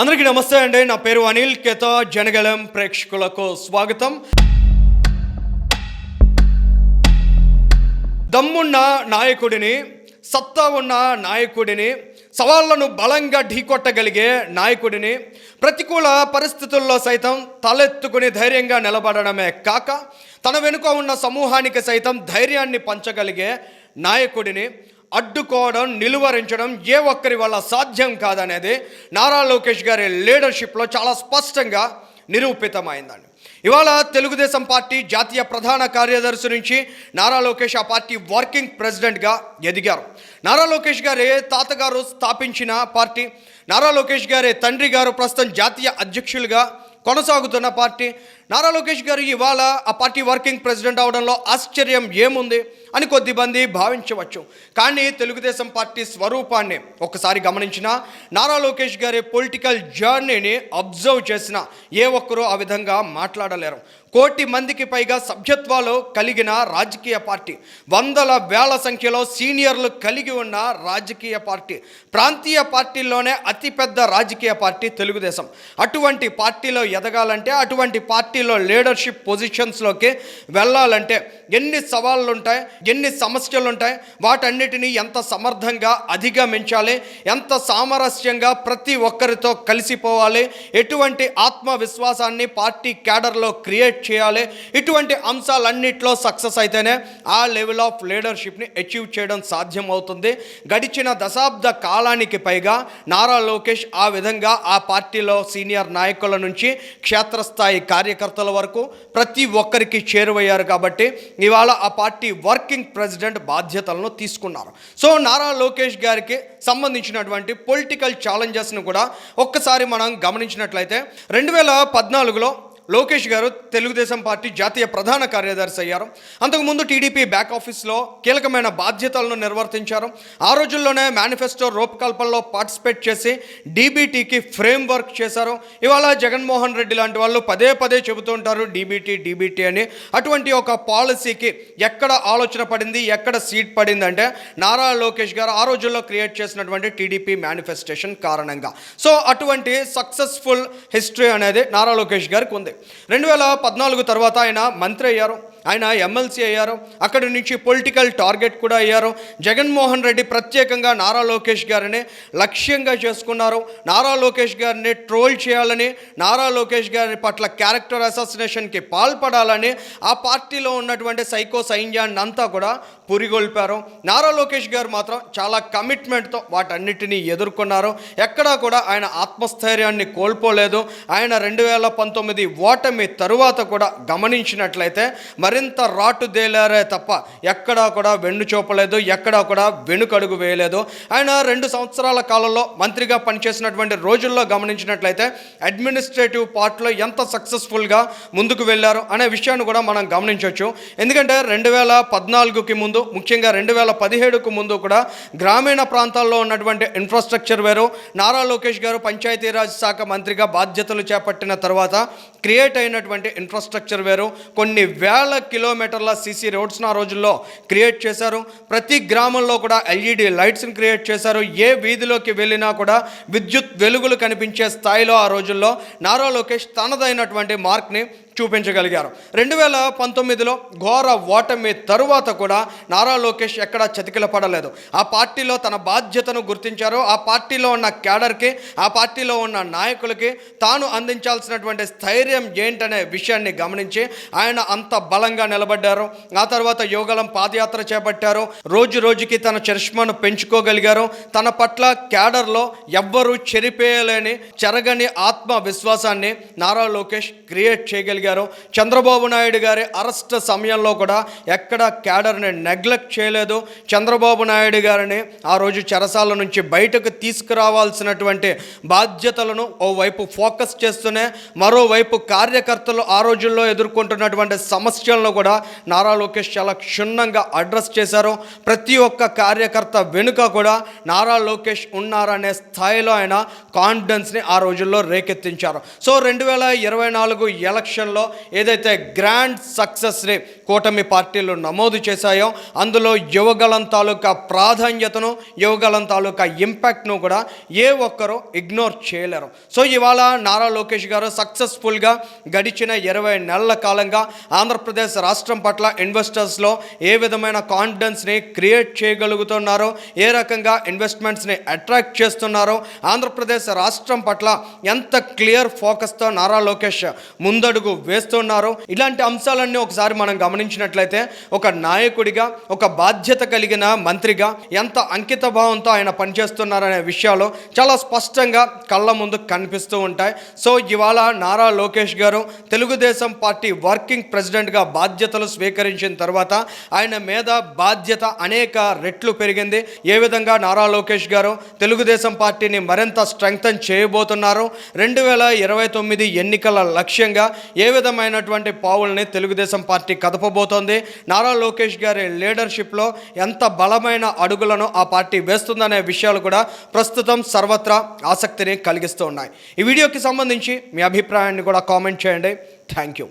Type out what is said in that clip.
అందరికీ నమస్తే అండి. నా పేరు అనిల్ కేత. జనగలం ప్రేక్షకులకు స్వాగతం. దమ్మున్న నాయకుడిని, సత్తా ఉన్న నాయకుడిని, సవాళ్లను బలంగా ఢీకొట్టగలిగే నాయకుడిని, ప్రతికూల పరిస్థితుల్లో సైతం తలెత్తుకుని ధైర్యంగా నిలబడడమే కాక తన వెనుక ఉన్న సమూహానికి సైతం ధైర్యాన్ని పంచగలిగే నాయకుడిని అడ్డుకోవడం, నిలువరించడం ఏ ఒక్కరి వల్ల సాధ్యం కాదనేది నారా లోకేష్ గారి లీడర్షిప్లో చాలా స్పష్టంగా నిరూపితమైందండి. ఇవాళ తెలుగుదేశం పార్టీ జాతీయ ప్రధాన కార్యదర్శి నుంచి నారా లోకేష్ ఆ పార్టీ వర్కింగ్ ప్రెసిడెంట్గా ఎదిగారు. నారా లోకేష్ గారి తాతగారు స్థాపించిన పార్టీ, నారా లోకేష్ గారి తండ్రి గారు ప్రస్తుతం జాతీయ అధ్యక్షులుగా కొనసాగుతున్న పార్టీ. నారా లోకేష్ గారు ఇవాళ ఆ పార్టీ వర్కింగ్ ప్రెసిడెంట్ అవడంలో ఆశ్చర్యం ఏముంది అని కొద్దిమంది భావించవచ్చు. కానీ తెలుగుదేశం పార్టీ స్వరూపాన్ని ఒక్కసారి గమనించిన, నారా లోకేష్ గారి పొలిటికల్ జర్నీని అబ్జర్వ్ చేసిన ఏ ఒక్కరూ ఆ విధంగా మాట్లాడలేరు. 1 కోటి మందికి పైగా సభ్యత్వాలు కలిగిన రాజకీయ పార్టీ, వందల వేల సంఖ్యలో సీనియర్లు కలిగి ఉన్న రాజకీయ పార్టీ, ప్రాంతీయ పార్టీల్లోనే అతిపెద్ద రాజకీయ పార్టీ తెలుగుదేశం. అటువంటి పార్టీలో ఎదగాలంటే, అటువంటి పార్టీలో లీడర్షిప్ పొజిషన్స్లోకి వెళ్ళాలంటే ఎన్ని సవాళ్ళు ఉంటాయి, ఎన్ని సమస్యలు ఉంటాయి, వాటన్నిటినీ ఎంత సమర్థంగా అధిగమించాలి, ఎంత సామరస్యంగా ప్రతి ఒక్కరితో కలిసిపోవాలి, ఎటువంటి ఆత్మవిశ్వాసాన్ని పార్టీ క్యాడర్లో క్రియేట్ చేయాలి, ఇటువంటి అంశాలన్నింటిలో సక్సెస్ అయితేనే ఆ లెవెల్ ఆఫ్ లీడర్షిప్ని అచీవ్ చేయడం సాధ్యం అవుతుంది. గడిచిన దశాబ్ద కాలానికి పైగా నారా లోకేష్ ఆ విధంగా ఆ పార్టీలో సీనియర్ నాయకుల నుంచి క్షేత్రస్థాయి కార్యకర్తల వరకు ప్రతి ఒక్కరికి చేరువయ్యారు. కాబట్టి ఇవాళ ఆ పార్టీ వర్కింగ్ ప్రెసిడెంట్ బాధ్యతలను తీసుకున్నారు. సో నారా లోకేష్ గారికి సంబంధించినటువంటి పొలిటికల్ ఛాలెంజెస్ను కూడా ఒక్కసారి మనం గమనించినట్లయితే 2014లో లోకేష్ గారు తెలుగుదేశం పార్టీ జాతీయ ప్రధాన కార్యదర్శి అయ్యారు. అంతకుముందు టీడీపీ బ్యాక్ ఆఫీస్లో కీలకమైన బాధ్యతలను నిర్వర్తించారు. ఆ రోజుల్లోనే మేనిఫెస్టో రూపకల్పనలో పార్టిసిపేట్ చేసి డీబీటీకి ఫ్రేమ్ వర్క్ చేశారు. ఇవాళ జగన్మోహన్ రెడ్డి లాంటి వాళ్ళు పదే పదే చెబుతూ ఉంటారు డీబీటీ అని. అటువంటి ఒక పాలసీకి ఎక్కడ ఆలోచన పడింది, ఎక్కడ సీట్ పడింది అంటే నారా లోకేష్ గారు ఆ రోజుల్లో క్రియేట్ చేసినటువంటి టీడీపీ మేనిఫెస్టేషన్ కారణంగా. సో అటువంటి సక్సెస్ఫుల్ హిస్టరీ అనేది నారా లోకేష్ గారికి ఉంది. 2014 తర్వాత ఆయన మంత్రి అయ్యారు, ఆయన ఎమ్మెల్సీ అయ్యారు, అక్కడి నుంచి పొలిటికల్ టార్గెట్ కూడా అయ్యారు. జగన్మోహన్ రెడ్డి ప్రత్యేకంగా నారా లోకేష్ గారిని లక్ష్యంగా చేసుకున్నారు. నారా లోకేష్ గారిని ట్రోల్ చేయాలని, నారా లోకేష్ గారి పట్ల క్యారెక్టర్ అసాసినేషన్కి పాల్పడాలని ఆ పార్టీలో ఉన్నటువంటి సైకో సైన్యాన్ని అంతా కూడా పురిగొల్పారు. నారా లోకేష్ గారు మాత్రం చాలా కమిట్మెంట్తో వాటన్నిటినీ ఎదుర్కొన్నారు. ఎక్కడా కూడా ఆయన ఆత్మస్థైర్యాన్ని కోల్పోలేదు. ఆయన 2019 ఓటమి తరువాత కూడా గమనించినట్లయితే మరింత రాటుదేలారే తప్ప ఎక్కడా కూడా వెన్ను చూపలేదు, ఎక్కడా కూడా వెనుకడుగు వేయలేదు. ఆయన 2 సంవత్సరాల కాలంలో మంత్రిగా పనిచేసినటువంటి రోజుల్లో గమనించినట్లయితే అడ్మినిస్ట్రేటివ్ పార్ట్లో ఎంత సక్సెస్ఫుల్గా ముందుకు వెళ్ళారు అనే విషయాన్ని కూడా మనం గమనించవచ్చు. ఎందుకంటే 2014కి ముందు, ముఖ్యంగా 2017కు ముందు కూడా గ్రామీణ ప్రాంతాల్లో ఉన్నటువంటి ఇన్ఫ్రాస్ట్రక్చర్ వేరు. నారా లోకేష్ గారు పంచాయతీరాజ్ శాఖ మంత్రిగా బాధ్యతలు చేపట్టిన తర్వాత క్రియేట్ అయినటువంటి ఇన్ఫ్రాస్ట్రక్చర్ వేరు. కొన్ని వేల కిలోమీటర్ల సీసీ రోడ్స్ను ఆ రోజుల్లో క్రియేట్ చేశారు. ప్రతి గ్రామంలో కూడా ఎల్ఈడి లైట్స్ని క్రియేట్ చేశారు. ఏ వీధిలోకి వెళ్ళినా కూడా విద్యుత్ వెలుగులు కనిపించే స్థాయిలో ఆ రోజుల్లో నారా లోకేష్ తనదైనటువంటి మార్క్ని చూపించగలిగారు. 2019లో ఘోర ఓటమి తరువాత కూడా నారా లోకేష్ ఎక్కడా చతికిల పడలేదు. ఆ పార్టీలో తన బాధ్యతను గుర్తించారు. ఆ పార్టీలో ఉన్న క్యాడర్కి, ఆ పార్టీలో ఉన్న నాయకులకి తాను అందించాల్సినటువంటి స్థైర్యం ఏంటనే విషయాన్ని గమనించి ఆయన అంత బలంగా నిలబడ్డారు. ఆ తర్వాత యోగలం పాదయాత్ర చేపట్టారు. రోజు రోజుకి తన చరిష్మాను పెంచుకోగలిగారు. తన పట్ల క్యాడర్లో ఎవ్వరూ చెరిపేయలేని చెరగని ఆత్మవిశ్వాసాన్ని నారా లోకేష్ క్రియేట్ చేయగలిగారు. చంద్రబాబు నాయుడు గారి అరెస్ట్ సమయంలో కూడా ఎక్కడ క్యాడర్ని నెగ్లెక్ట్ చేయలేదు. చంద్రబాబు నాయుడు గారిని ఆ రోజు చెరసాల నుంచి బయటకు తీసుకురావాల్సినటువంటి బాధ్యతలను ఓవైపు ఫోకస్ చేస్తూనే, మరోవైపు కార్యకర్తలు ఆ రోజుల్లో ఎదుర్కొంటున్నటువంటి సమస్యలను కూడా నారా లోకేష్ చాలా క్షుణ్ణంగా అడ్రస్ చేశారు. ప్రతి ఒక్క కార్యకర్త వెనుక కూడా నారా లోకేష్ ఉన్నారనే స్థాయిలో ఆయన కాన్ఫిడెన్స్ని ఆ రోజుల్లో రేకెత్తించారు. సో 2024 ఎలక్షన్లో ఎన్నికల్లో ఏదైతే గ్రాండ్ సక్సెస్ని కూటమి పార్టీలు నమోదు చేశాయో అందులో యువగళం తాలూకా ప్రాధాన్యతను, యువగళం తాలూకా ఇంపాక్ట్ను కూడా ఏ ఒక్కరూ ఇగ్నోర్ చేయలేరు. సో ఇవాళ నారా లోకేష్ గారు సక్సెస్ఫుల్గా గడిచిన 20 నెలల కాలంగా ఆంధ్రప్రదేశ్ రాష్ట్రం పట్ల ఇన్వెస్టర్స్లో ఏ విధమైన కాన్ఫిడెన్స్ని క్రియేట్ చేయగలుగుతున్నారో, ఏ రకంగా ఇన్వెస్ట్మెంట్స్ని అట్రాక్ట్ చేస్తున్నారో, ఆంధ్రప్రదేశ్ రాష్ట్రం పట్ల ఎంత క్లియర్ ఫోకస్తో నారా లోకేష్ ముందడుగు వేస్తున్నారు. ఇలాంటి అంశాలన్నీ ఒకసారి మనం గమనించినట్లయితే ఒక నాయకుడిగా, ఒక బాధ్యత కలిగిన మంత్రిగా ఎంత అంకిత భావంతో ఆయన పనిచేస్తున్నారనే విషయాలు చాలా స్పష్టంగా కళ్ళ ముందు కనిపిస్తూ ఉంటాయి. సో ఇవాళ నారా లోకేష్ గారు తెలుగుదేశం పార్టీ వర్కింగ్ ప్రెసిడెంట్గా బాధ్యతలు స్వీకరించిన తర్వాత ఆయన మీద బాధ్యత అనేక రెట్లు పెరిగింది. ఏ విధంగా నారా లోకేష్ గారు తెలుగుదేశం పార్టీని మరింత స్ట్రెంగ్తన్ చేయబోతున్నారు, 2029 ఎన్నికల లక్ష్యంగా ఏ విధమైనటువంటి పావుల్ని తెలుగుదేశం పార్టీ కదపబోతోంది, నారా లోకేష్ గారి లీడర్షిప్లో ఎంత బలమైన అడుగులను ఆ పార్టీ వేస్తుందనే విషయాలు కూడా ప్రస్తుతం సర్వత్రా ఆసక్తిని కలిగిస్తూ ఉన్నాయి. ఈ వీడియోకి సంబంధించి మీ అభిప్రాయాన్ని కూడా కామెంట్ చేయండి. Thank you.